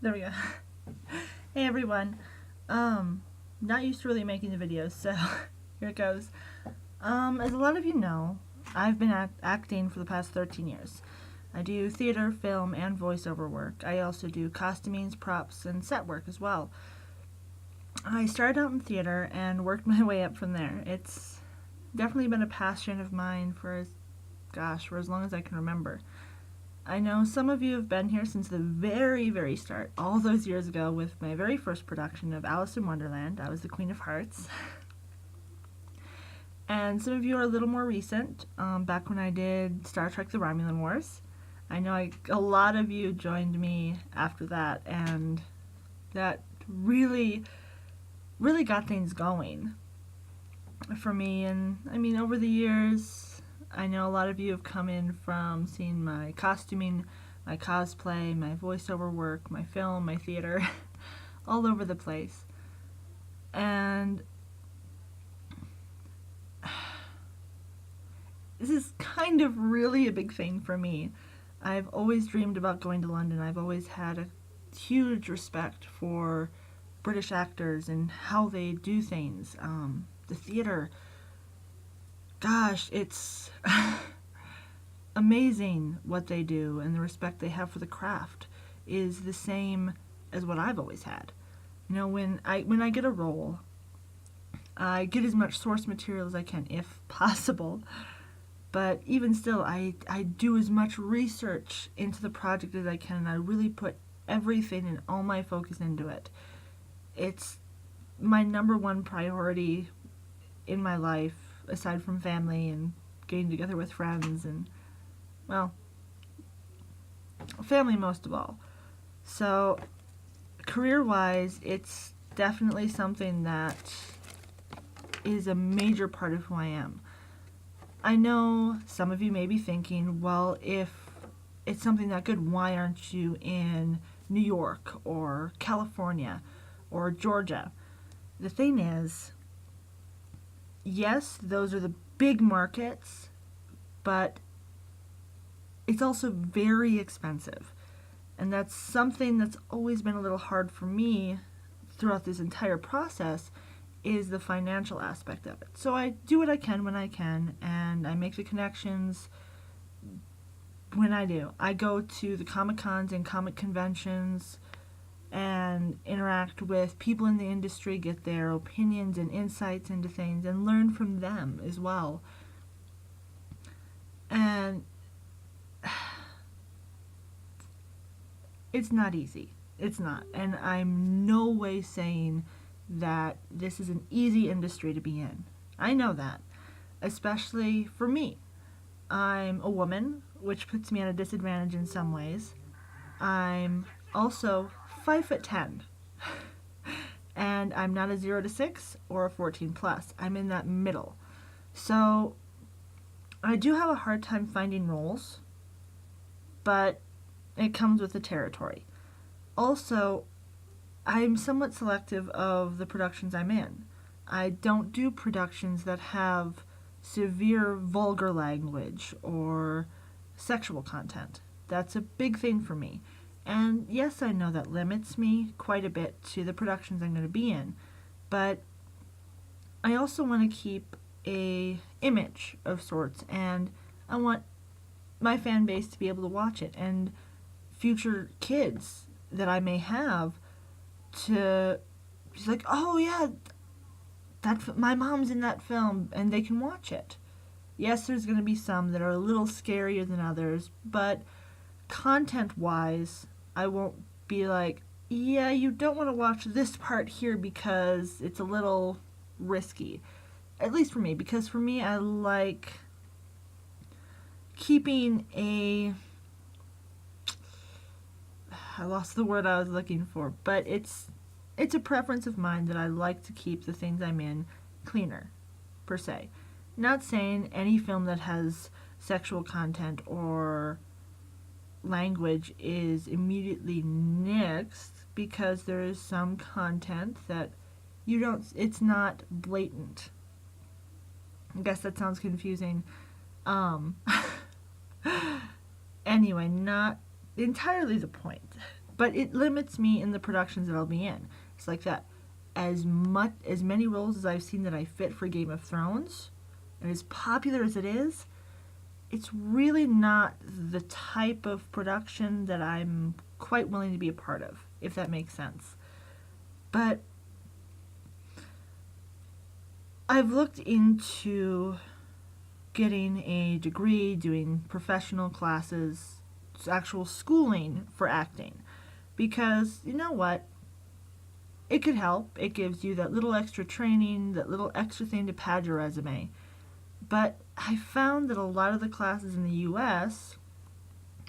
There we go. Hey everyone. Not used to really making the videos, so here it goes. As a lot of you know, I've been acting for the past 13 years. I do theater, film, and voiceover work. I also do costumings, props, and set work as well. I started out in theater and worked my way up from there. It's definitely been a passion of mine for as long as I can remember. I know some of you have been here since the very, very start, all those years ago with my very first production of Alice in Wonderland. I was the Queen of Hearts. And some of you are a little more recent, back when I did Star Trek The Romulan Wars. I know a lot of you joined me after that, and that really, really got things going for me. And I mean, over the years, I know a lot of you have come in from seeing my costuming, my cosplay, my voiceover work, my film, my theater, all over the place. And this is kind of really a big thing for me. I've always dreamed about going to London. I've always had a huge respect for British actors and how they do things. The theater, gosh, it's amazing what they do, and the respect they have for the craft is the same as what I've always had. You know, when I get a role, I get as much source material as I can, if possible. But even still, I do as much research into the project as I can, and I really put everything and all my focus into it. It's my number one priority in my life, aside from family and getting together with friends and, well, family most of all. So, career-wise, it's definitely something that is a major part of who I am. I know some of you may be thinking, well, if it's something that good, why aren't you in New York or California or Georgia? The thing is, yes, those are the big markets, but it's also very expensive. And that's something that's always been a little hard for me throughout this entire process, is the financial aspect of it. So I do what I can when I can, and I make the connections when I do. I go to the Comic-Cons and comic conventions and interact with people in the industry, get their opinions and insights into things, and learn from them as well. And it's not easy. It's not. And I'm no way saying that this is an easy industry to be in. I know that, especially for me. I'm a woman, which puts me at a disadvantage in some ways. I'm also 5'10", and I'm not a 0 to 6 or a 14 plus. I'm in that middle. So I do have a hard time finding roles, but it comes with the territory. Also, I'm somewhat selective of the productions I'm in. I don't do productions that have severe vulgar language or sexual content. That's a big thing for me. And yes, I know that limits me quite a bit to the productions I'm going to be in, but I also want to keep a image of sorts, and I want my fan base to be able to watch it, and future kids that I may have to be like, oh yeah, my mom's in that film, and they can watch it. Yes, there's going to be some that are a little scarier than others, but content-wise, I won't be like, yeah, you don't want to watch this part here because it's a little risky. At least for me, because for me, I like keeping I lost the word I was looking for, but it's a preference of mine that I like to keep the things I'm in cleaner, per se. Not saying any film that has sexual content or language is immediately nixed, because there is some content that it's not blatant. I guess that sounds confusing. Anyway, not entirely the point. but it limits me in the productions that I'll be in. It's like that. As many roles as I've seen that I fit for Game of Thrones, and as popular as it is, it's really not the type of production that I'm quite willing to be a part of, if that makes sense. But I've looked into getting a degree, doing professional classes, actual schooling for acting. Because, you know what? It could help. It gives you that little extra training, that little extra thing to pad your resume. But I found that a lot of the classes in the US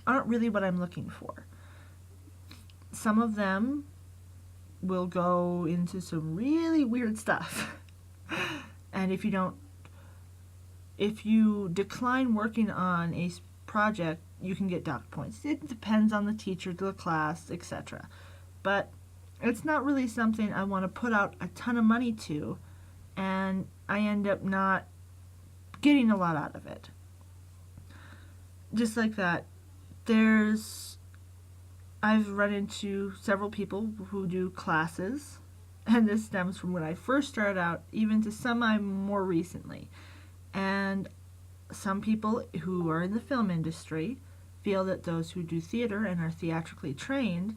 aren't really what I'm looking for. Some of them will go into some really weird stuff. And if you decline working on a project, you can get docked points. It depends on the teacher, the class, etc. But it's not really something I want to put out a ton of money to, and I end up not getting a lot out of it. Just like that, I've run into several people who do classes, and this stems from when I first started out, even to some more recently. And some people who are in the film industry feel that those who do theater and are theatrically trained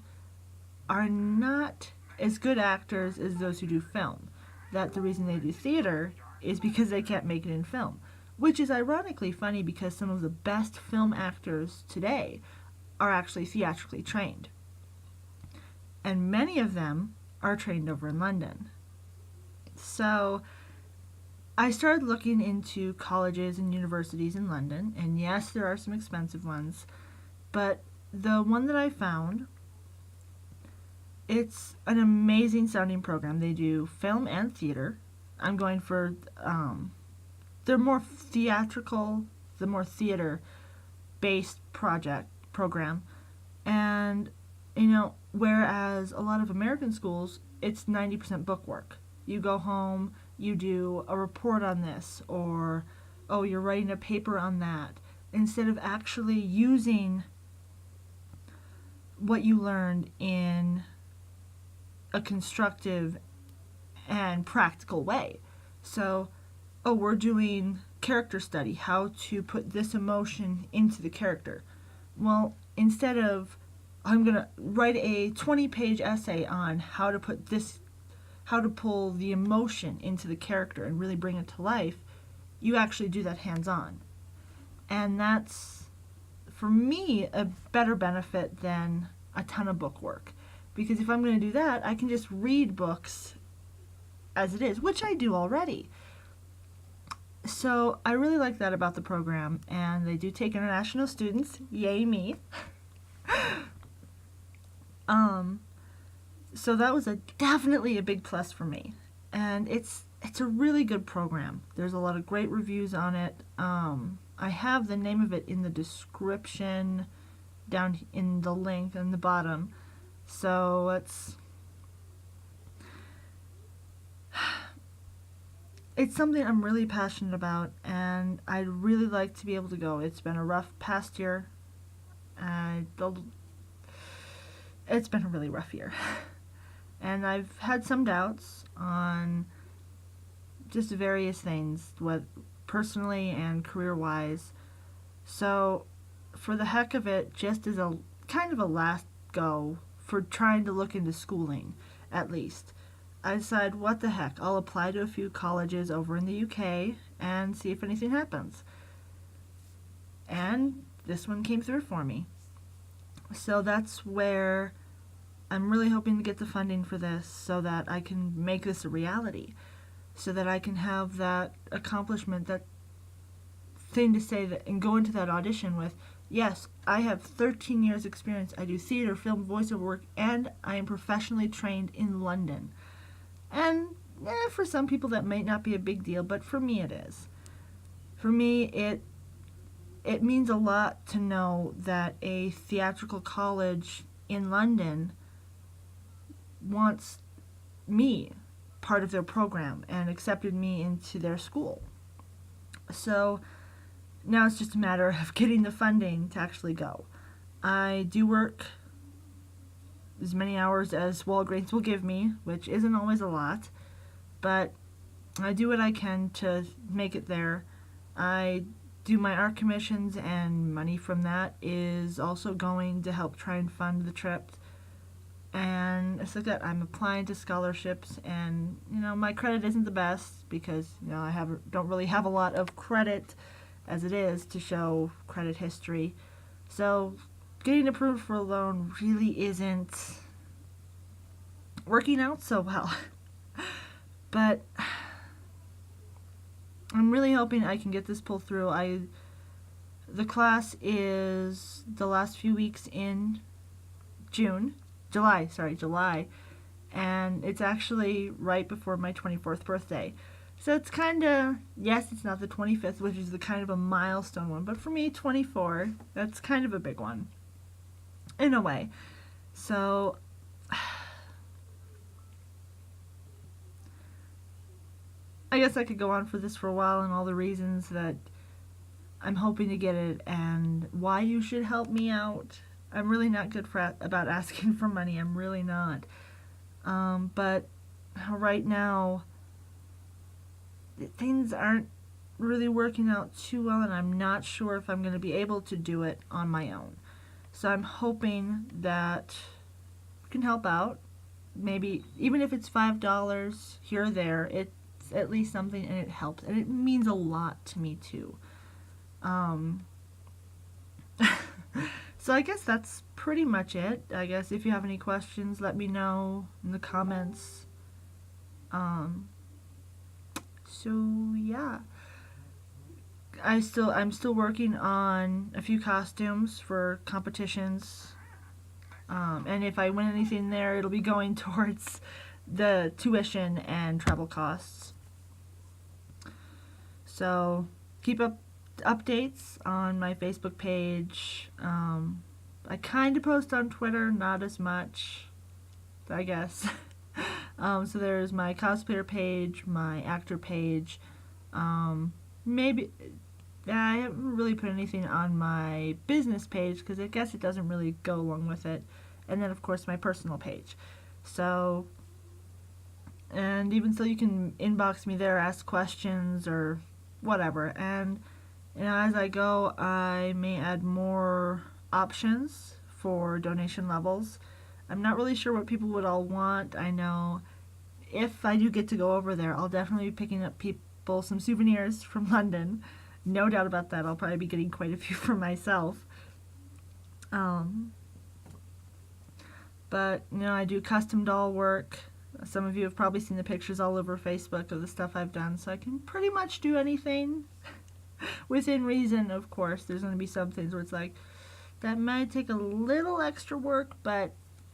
are not as good actors as those who do film. That the reason they do theater is because they can't make it in film. Which is ironically funny because some of the best film actors today are actually theatrically trained. And many of them are trained over in London. So I started looking into colleges and universities in London, and yes, there are some expensive ones, but the one that I found, it's an amazing sounding program. They do film and theater. I'm going for, they're more theatrical, the more theater-based program, and, whereas a lot of American schools, it's 90% book work. You go home, you do a report on this, or, oh, you're writing a paper on that, instead of actually using what you learned in a constructive and practical way. So, oh, we're doing character study, how to put this emotion into the character. Well, instead of, I'm going to write a 20-page essay on how to pull the emotion into the character and really bring it to life, you actually do that hands-on. And that's, for me, a better benefit than a ton of book work. Because if I'm going to do that, I can just read books as it is, which I do already. So I really like that about the program, and they do take international students. Yay me. So that was definitely a big plus for me. And it's a really good program. There's a lot of great reviews on it. I have the name of it in the description down in the link in the bottom. So it's something I'm really passionate about, and I'd really like to be able to go. It's been a rough past year. It's been a really rough year. And I've had some doubts on just various things, what personally and career-wise. So, for the heck of it, just as a kind of a last go for trying to look into schooling, at least, I decided, what the heck, I'll apply to a few colleges over in the UK and see if anything happens. And this one came through for me. So that's where I'm really hoping to get the funding for this so that I can make this a reality. So that I can have that accomplishment, that thing to say that, and go into that audition with, yes, I have 13 years experience. I do theater, film, voiceover work, and I am professionally trained in London. And for some people that might not be a big deal, but for me it is. For me, it means a lot to know that a theatrical college in London wants me part of their program and accepted me into their school. So now it's just a matter of getting the funding to actually go. I do work as many hours as Walgreens will give me, which isn't always a lot, but I do what I can to make it there. I do my art commissions, and money from that is also going to help try and fund the trip. And it's like that. I'm applying to scholarships, and my credit isn't the best because don't really have a lot of credit as it is to show credit history. So getting approved for a loan really isn't working out so well. But I'm really hoping I can get this pulled through. The class is the last few weeks in July, and it's actually right before my 24th birthday. So it's kind of, yes, it's not the 25th, which is the kind of a milestone one, but for me, 24, that's kind of a big one, in a way. So, I guess I could go on for this for a while and all the reasons that I'm hoping to get it and why you should help me out. I'm really not good about asking for money. I'm really not. But right now, things aren't really working out too well, and I'm not sure if I'm going to be able to do it on my own. So I'm hoping that you can help out. Maybe even if it's $5 here or there, it's at least something, and it helps, and it means a lot to me too. So I guess that's pretty much it. I guess if you have any questions, let me know in the comments. So yeah, I'm still working on a few costumes for competitions. And if I win anything there, it'll be going towards the tuition and travel costs. So keep up updates on my Facebook page. I kind of post on Twitter, not as much, I guess. So there's my cosplayer page, my actor page. Maybe I haven't really put anything on my business page because I guess it doesn't really go along with it. And then of course my personal page. So, and even so, you can inbox me there, ask questions or whatever. And as I go, I may add more options for donation levels. I'm not really sure what people would all want. I know if I do get to go over there, I'll definitely be picking up people some souvenirs from London. No doubt about that. I'll probably be getting quite a few for myself. But, I do custom doll work. Some of you have probably seen the pictures all over Facebook of the stuff I've done, so I can pretty much do anything. Within reason, of course. There's going to be some things where it's like, that might take a little extra work, but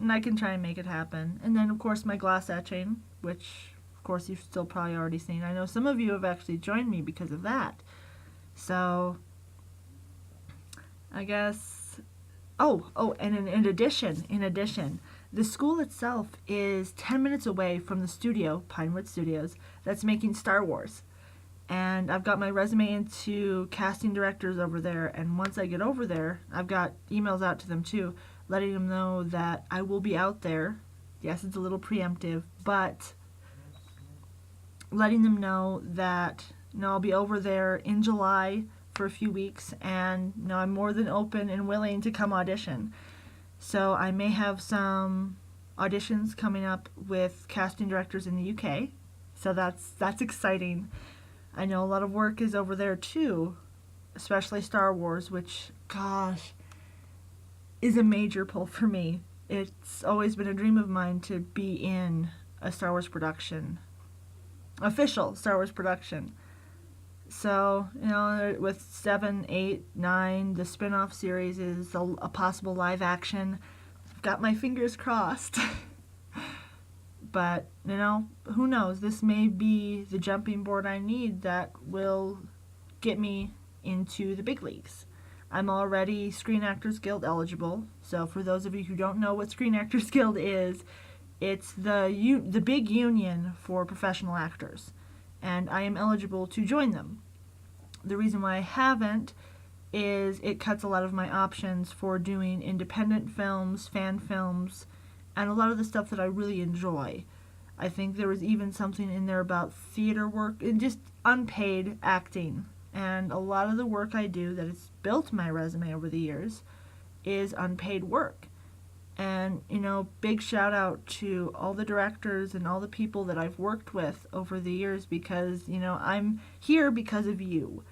I can try and make it happen. And then, of course, my glass etching, which, of course, you've still probably already seen. I know some of you have actually joined me because of that. So, I guess... and in addition, the school itself is 10 minutes away from the studio, Pinewood Studios, that's making Star Wars. And I've got my resume into casting directors over there, and once I get over there, I've got emails out to them too, letting them know that I will be out there. Yes, it's a little preemptive, but letting them know that I'll be over there in July for a few weeks, and I'm more than open and willing to come audition. So I may have some auditions coming up with casting directors in the UK, so that's exciting. I know a lot of work is over there too, especially Star Wars, which, gosh, is a major pull for me. It's always been a dream of mine to be in a Star Wars production, official Star Wars production. So, with 7, 8, 9, the spin-off series is a possible live action. I've got my fingers crossed. But, who knows? This may be the jumping board I need that will get me into the big leagues. I'm already Screen Actors Guild eligible. So for those of you who don't know what Screen Actors Guild is, it's the big union for professional actors. And I am eligible to join them. The reason why I haven't is it cuts a lot of my options for doing independent films, fan films, and a lot of the stuff that I really enjoy. I think there was even something in there about theater work and just unpaid acting. And a lot of the work I do that has built my resume over the years is unpaid work. And, big shout out to all the directors and all the people that I've worked with over the years because, I'm here because of you.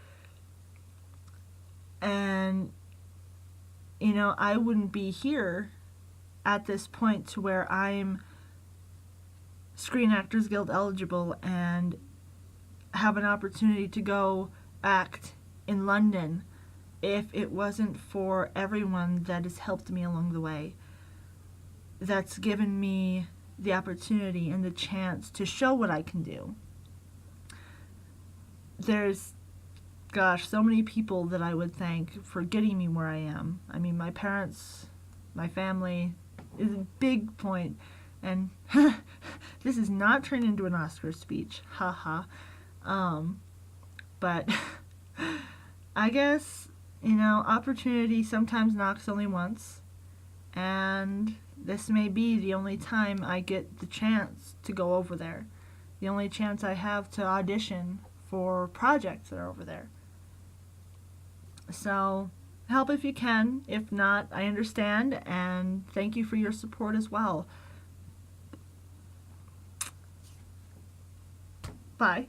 And, I wouldn't be here at this point to where I'm Screen Actors Guild eligible and have an opportunity to go act in London if it wasn't for everyone that has helped me along the way. That's given me the opportunity and the chance to show what I can do. There's, so many people that I would thank for getting me where I am. I mean, my parents, my family is a big point. And this is not turned into an Oscar speech. Haha. But I guess, opportunity sometimes knocks only once. And this may be the only time I get the chance to go over there. The only chance I have to audition for projects that are over there. So, help if you can. If not, I understand. And thank you for your support as well. Bye.